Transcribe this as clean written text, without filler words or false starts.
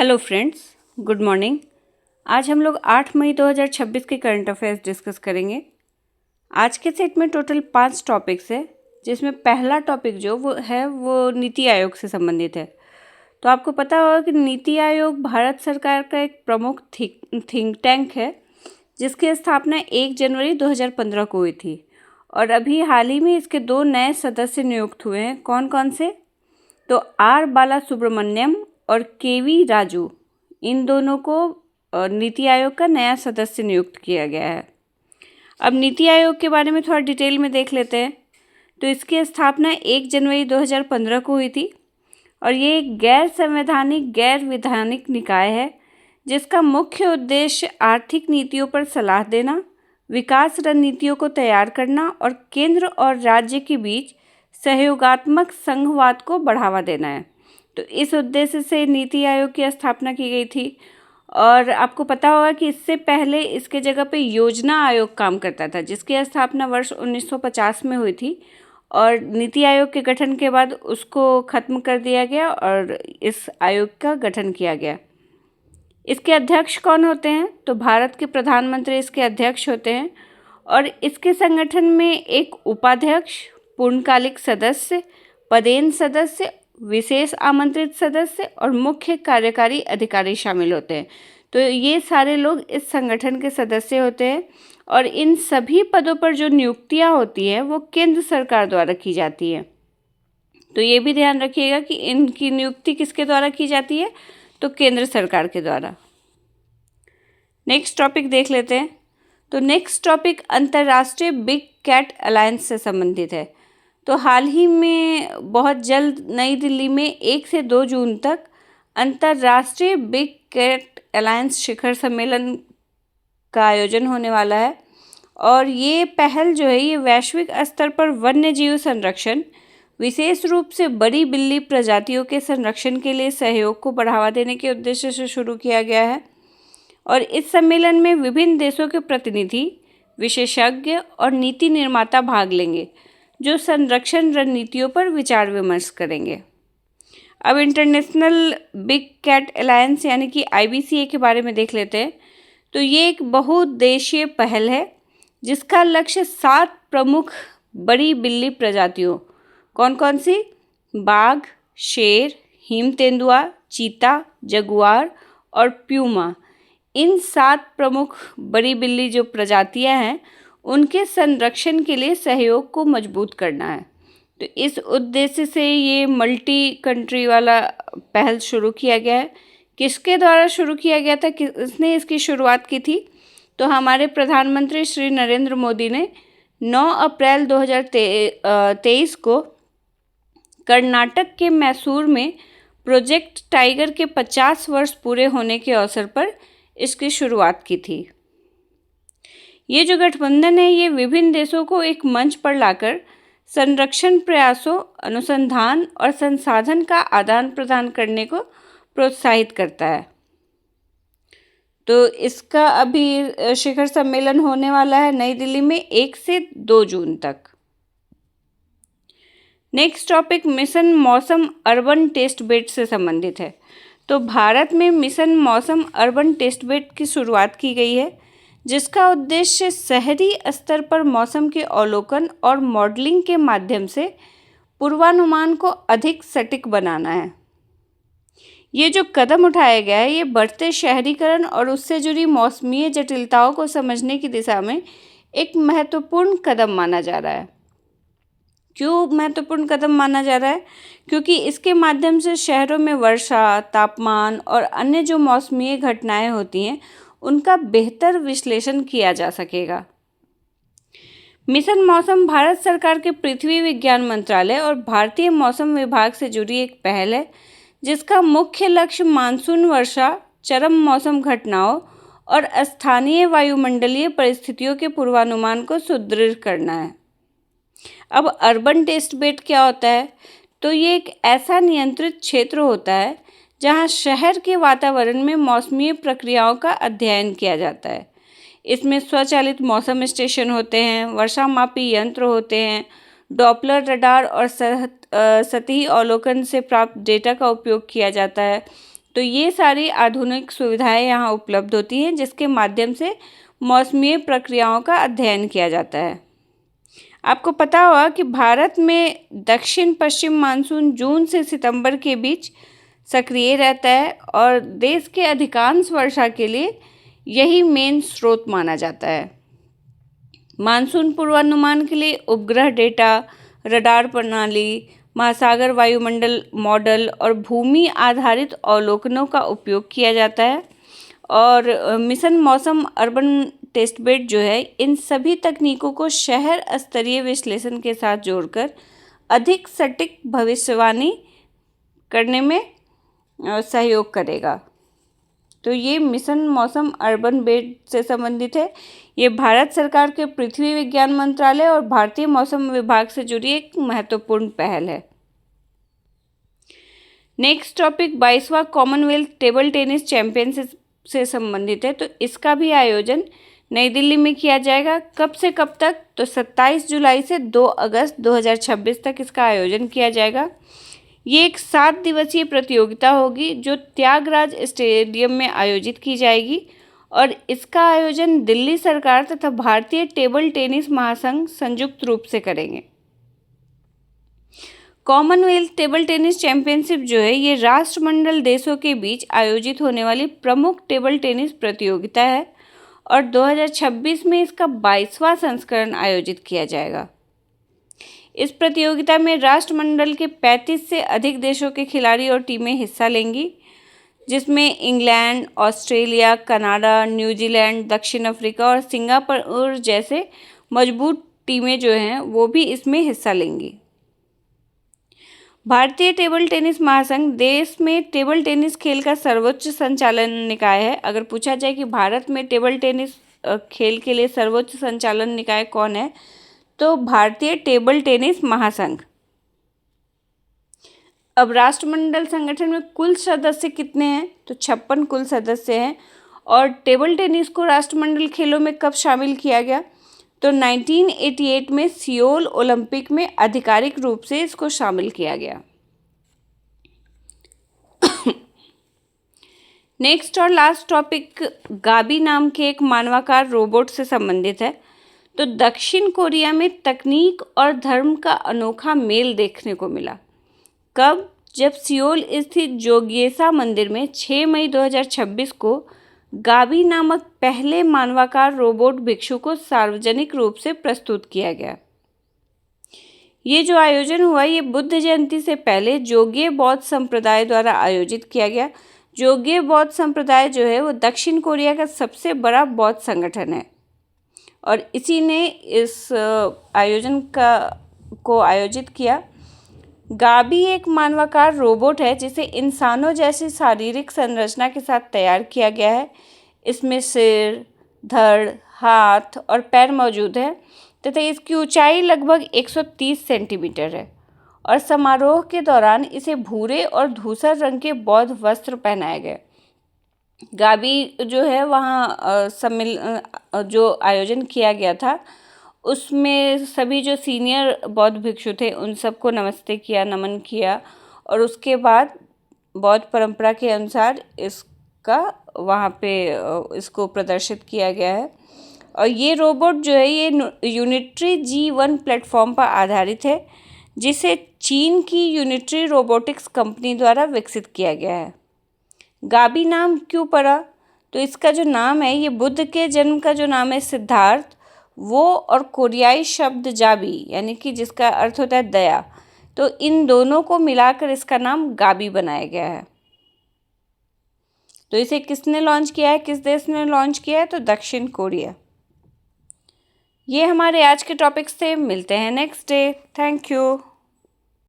Hello friends, good morning. आज हम लोग 8 मई 2026 के करंट अफेयर्स डिस्कस करेंगे। आज के सेट में टोटल 5 टॉपिक्स है, जिसमें पहला टॉपिक जो वो नीति आयोग से संबंधित है। तो आपको पता होगा कि नीति आयोग भारत सरकार का एक प्रमुख थिंक टैंक है, जिसकी स्थापना 1 जनवरी 2015 को हुई थी और अभी हाल ही में इसके 2 नए सदस्य नियुक्त हुए हैं। कौन कौन से? तो आर बाला सुब्रमण्यम और केवी राजू, इन दोनों को नीति आयोग का नया सदस्य नियुक्त किया गया है। अब नीति आयोग के बारे में थोड़ा डिटेल में देख लेते हैं। तो इसकी स्थापना 1 जनवरी 2015 को हुई थी और ये एक गैर संवैधानिक गैर विधानिक निकाय है, जिसका मुख्य उद्देश्य आर्थिक नीतियों पर सलाह देना, विकास रणनीतियों को तैयार करना और केंद्र और राज्य के बीच सहयोगात्मक संघवाद को बढ़ावा देना है। तो इस उद्देश्य से नीति आयोग की स्थापना की गई थी। और आपको पता होगा कि इससे पहले इसके जगह पे योजना आयोग काम करता था, जिसकी स्थापना वर्ष 1950 में हुई थी और नीति आयोग के गठन के बाद उसको ख़त्म कर दिया गया और इस आयोग का गठन किया गया। इसके अध्यक्ष कौन होते हैं? तो भारत के प्रधानमंत्री इसके अध्यक्ष होते हैं और इसके संगठन में एक उपाध्यक्ष, पूर्णकालिक सदस्य, पदेन सदस्य, विशेष आमंत्रित सदस्य और मुख्य कार्यकारी अधिकारी शामिल होते हैं। तो ये सारे लोग इस संगठन के सदस्य होते हैं और इन सभी पदों पर जो नियुक्तियां होती हैं वो केंद्र सरकार द्वारा की जाती है। तो ये भी ध्यान रखिएगा कि इनकी नियुक्ति किसके द्वारा की जाती है? तो केंद्र सरकार के द्वारा। नेक्स्ट टॉपिक देख लेते हैं। तो नेक्स्ट टॉपिक अंतर्राष्ट्रीय बिग कैट अलायंस से संबंधित है। तो हाल ही में बहुत जल्द नई दिल्ली में 1 से 2 जून तक अंतर्राष्ट्रीय बिग कैट अलायंस शिखर सम्मेलन का आयोजन होने वाला है और ये पहल जो है ये वैश्विक स्तर पर वन्य जीव संरक्षण, विशेष रूप से बड़ी बिल्ली प्रजातियों के संरक्षण के लिए सहयोग को बढ़ावा देने के उद्देश्य से शुरू किया गया है। और इस सम्मेलन में विभिन्न देशों के प्रतिनिधि, विशेषज्ञ और नीति निर्माता भाग लेंगे, जो संरक्षण रणनीतियों पर विचार विमर्श करेंगे। अब इंटरनेशनल बिग कैट अलायंस यानी कि IBCA के बारे में देख लेते हैं। तो ये एक बहुउद्देशीय पहल है, जिसका लक्ष्य 7 प्रमुख बड़ी बिल्ली प्रजातियों, कौन कौन सी? बाघ, शेर, हिम तेंदुआ, चीता, जगुआर और प्यूमा, इन 7 प्रमुख बड़ी बिल्ली जो प्रजातियां हैं उनके संरक्षण के लिए सहयोग को मजबूत करना है। तो इस उद्देश्य से ये मल्टी कंट्री वाला पहल शुरू किया गया है। किसके द्वारा शुरू किया गया था? किसने इसकी शुरुआत की थी? तो हमारे प्रधानमंत्री श्री नरेंद्र मोदी ने 9 अप्रैल 2023 को कर्नाटक के मैसूर में प्रोजेक्ट टाइगर के 50 वर्ष पूरे होने के अवसर पर इसकी शुरुआत की थी। ये जो गठबंधन है ये विभिन्न देशों को एक मंच पर लाकर संरक्षण प्रयासों, अनुसंधान और संसाधन का आदान प्रदान करने को प्रोत्साहित करता है। तो इसका अभी शिखर सम्मेलन होने वाला है नई दिल्ली में 1 से 2 जून तक। नेक्स्ट टॉपिक मिशन मौसम अर्बन टेस्ट बेड से संबंधित है। तो भारत में मिशन मौसम अर्बन टेस्ट बेड की शुरुआत की गई है, जिसका उद्देश्य शहरी स्तर पर मौसम के अवलोकन और मॉडलिंग के माध्यम से पूर्वानुमान को अधिक सटीक बनाना है। ये जो कदम उठाया गया है ये बढ़ते शहरीकरण और उससे जुड़ी मौसमीय जटिलताओं को समझने की दिशा में एक महत्वपूर्ण कदम माना जा रहा है। क्यों महत्वपूर्ण कदम माना जा रहा है? क्योंकि इसके माध्यम से शहरों में वर्षा, तापमान और अन्य जो मौसमीय घटनाएं होती हैं उनका बेहतर विश्लेषण किया जा सकेगा। मिशन मौसम भारत सरकार के पृथ्वी विज्ञान मंत्रालय और भारतीय मौसम विभाग से जुड़ी एक पहल है, जिसका मुख्य लक्ष्य मानसून वर्षा, चरम मौसम घटनाओं और स्थानीय वायुमंडलीय परिस्थितियों के पूर्वानुमान को सुदृढ़ करना है। अब अर्बन टेस्ट बेड क्या होता है? तो ये एक ऐसा नियंत्रित क्षेत्र होता है जहां शहर के वातावरण में मौसमी प्रक्रियाओं का अध्ययन किया जाता है। इसमें स्वचालित मौसम स्टेशन होते हैं, वर्षा मापी यंत्र होते हैं, डॉपलर रडार और सतही अवलोकन से प्राप्त डेटा का उपयोग किया जाता है, तो ये सारी आधुनिक सुविधाएं यहाँ उपलब्ध होती हैं, जिसके माध्यम से मौसमी प्रक्रियाओं का अध्ययन किया जाता है। आपको पता होगा कि भारत में दक्षिण पश्चिम मानसून जून से सितंबर के बीच सक्रिय रहता है और देश के अधिकांश वर्षा के लिए यही मेन स्रोत माना जाता है। मानसून पूर्वानुमान के लिए उपग्रह डेटा, रडार प्रणाली, महासागर वायुमंडल मॉडल और भूमि आधारित अवलोकनों का उपयोग किया जाता है। और मिशन मौसम अर्बन टेस्टबेड जो है, इन सभी तकनीकों को शहर स्तरीय विश्लेषण के साथ जोड़कर अधिक सटीक भविष्यवाणी करने में सहयोग करेगा। तो ये मिशन मौसम अर्बन बेड से संबंधित है। ये भारत सरकार के पृथ्वी विज्ञान मंत्रालय और भारतीय मौसम विभाग से जुड़ी एक महत्वपूर्ण पहल है। नेक्स्ट टॉपिक 22वां कॉमनवेल्थ टेबल टेनिस चैंपियनशिप से संबंधित है। तो इसका भी आयोजन नई दिल्ली में किया जाएगा। कब से कब तक? तो 27 जुलाई से 2 अगस्त 2026 तक इसका आयोजन किया जाएगा। ये एक 7 दिवसीय प्रतियोगिता होगी जो त्यागराज स्टेडियम में आयोजित की जाएगी और इसका आयोजन दिल्ली सरकार तथा भारतीय टेबल टेनिस महासंघ संयुक्त रूप से करेंगे। कॉमनवेल्थ टेबल टेनिस चैंपियनशिप जो है, ये राष्ट्रमंडल देशों के बीच आयोजित होने वाली प्रमुख टेबल टेनिस प्रतियोगिता है और 2026 में इसका 22वां संस्करण आयोजित किया जाएगा। इस प्रतियोगिता में राष्ट्रमंडल के 35 से अधिक देशों के खिलाड़ी और टीमें हिस्सा लेंगी, जिसमें इंग्लैंड, ऑस्ट्रेलिया, कनाडा, न्यूजीलैंड, दक्षिण अफ्रीका और सिंगापुर जैसे मजबूत टीमें जो हैं वो भी इसमें हिस्सा लेंगी। भारतीय टेबल टेनिस महासंघ देश में टेबल टेनिस खेल का सर्वोच्च संचालन निकाय है। अगर पूछा जाए कि भारत में टेबल टेनिस खेल के लिए सर्वोच्च संचालन निकाय कौन है, तो भारतीय टेबल टेनिस महासंघ। अब राष्ट्रमंडल संगठन में कुल सदस्य कितने हैं? तो 56 कुल सदस्य हैं। और टेबल टेनिस को राष्ट्रमंडल खेलों में कब शामिल किया गया? तो 1988 में सियोल ओलंपिक में आधिकारिक रूप से इसको शामिल किया गया। नेक्स्ट और लास्ट टॉपिक गाबी नाम के एक मानवाकार रोबोट से संबंधित है। तो दक्षिण कोरिया में तकनीक और धर्म का अनोखा मेल देखने को मिला। कब? जब सियोल स्थित जोग्येसा मंदिर में 6 मई 2026 को गाबी नामक पहले मानवाकार रोबोट भिक्षु को सार्वजनिक रूप से प्रस्तुत किया गया। ये जो आयोजन हुआ, ये बुद्ध जयंती से पहले जोग्य बौद्ध संप्रदाय द्वारा आयोजित किया गया। जोग्य बौद्ध संप्रदाय जो है वो दक्षिण कोरिया का सबसे बड़ा बौद्ध संगठन है और इसी ने इस आयोजन को आयोजित किया। गाबी एक मानवाकार रोबोट है जिसे इंसानों जैसी शारीरिक संरचना के साथ तैयार किया गया है। इसमें सिर, धड़, हाथ और पैर मौजूद है तथा इसकी ऊंचाई लगभग 130 सेंटीमीटर है और समारोह के दौरान इसे भूरे और धूसर रंग के बौद्ध वस्त्र पहनाए गए। गाबी जो है वहाँ जो आयोजन किया गया था उसमें सभी जो सीनियर बौद्ध भिक्षु थे उन सबको नमस्ते किया, नमन किया और उसके बाद बौद्ध परंपरा के अनुसार इसका वहाँ पे इसको प्रदर्शित किया गया है। और ये रोबोट जो है ये यूनिट्री G1 प्लेटफॉर्म पर आधारित है जिसे चीन की यूनिट्री रोबोटिक्स कंपनी द्वारा विकसित किया गया है। गाबी नाम क्यों पड़ा? तो इसका जो नाम है, ये बुद्ध के जन्म का जो नाम है सिद्धार्थ, वो और कोरियाई शब्द जाबी यानी कि जिसका अर्थ होता है दया, तो इन दोनों को मिलाकर इसका नाम गाबी बनाया गया है। तो इसे किसने लॉन्च किया है, किस देश ने लॉन्च किया है? तो दक्षिण कोरिया। ये हमारे आज के टॉपिक्स थे। मिलते हैं नेक्स्ट डे। Thank you.